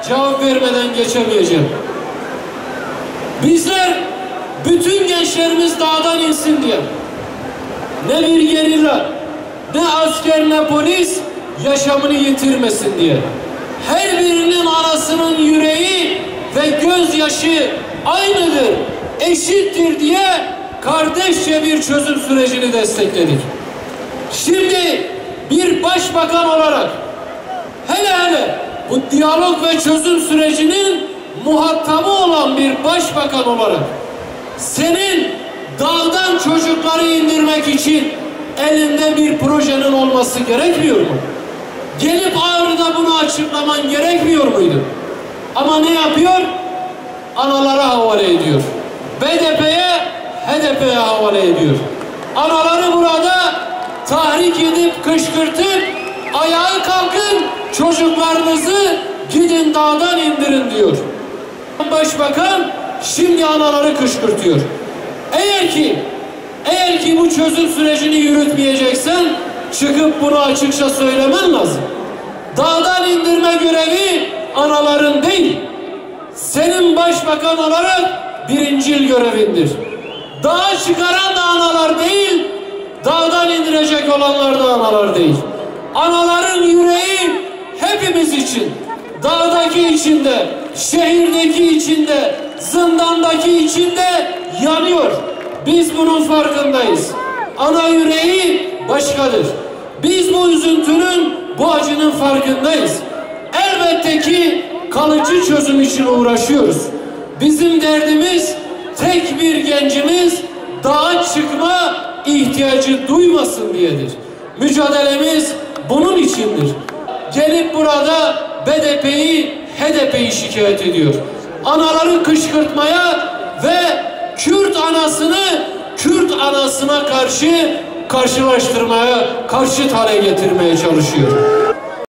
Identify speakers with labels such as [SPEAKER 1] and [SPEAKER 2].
[SPEAKER 1] cevap vermeden geçemeyeceğim. Bizler bütün gençlerimiz dağdan insin diye ne bir gerilla, ne asker, ne polis yaşamını yitirmesin diye her birinin anasının yüreği ve gözyaşı aynıdır, eşittir diye kardeşçe bir çözüm sürecini destekledik. Şimdi bir başbakan olarak hele bu diyalog ve çözüm sürecinin muhatabı olan bir başbakan olarak senin dağdan çocukları indirmek için elinde bir projenin olması gerekmiyor mu? Gelip Ağrı'da bunu açıklaman gerekmiyor muydu? Ama ne yapıyor? Analara havale ediyor. BDP'ye, HDP'ye havale ediyor. Anaları burada tahrik edip, kışkırtıp, ayağa kalkın, çocuklarınızı gidin dağdan indirin diyor. Başbakan şimdi anaları kışkırtıyor. Eğer ki bu çözüm sürecini yürütmeyeceksen çıkıp bunu açıkça söylemen lazım. Dağdan indirme görevi anaların değil, senin başbakan olarak birincil görevindir. Dağa çıkaran da analar değil, dağdan indirecek olanlar da analar değil. Anaların yüreği hepimiz için, dağdaki içinde, şehirdeki içinde, zindandaki içinde yanıyor. Biz bunun farkındayız. Ana yüreği başkadır. Biz bu üzüntünün, bu acının farkındayız. Elbette ki kalıcı çözüm için uğraşıyoruz. Bizim derdimiz tek bir gencimiz dağa çıkma ihtiyacı duymasın diyedir. Mücadelemiz bunun içindir. Gelip burada BDP'yi, HDP'yi şikayet ediyor. Anaları kışkırtmaya ve Kürt anasını Kürt anasına karşı karşılaştırmaya, karşıt hale getirmeye çalışıyor.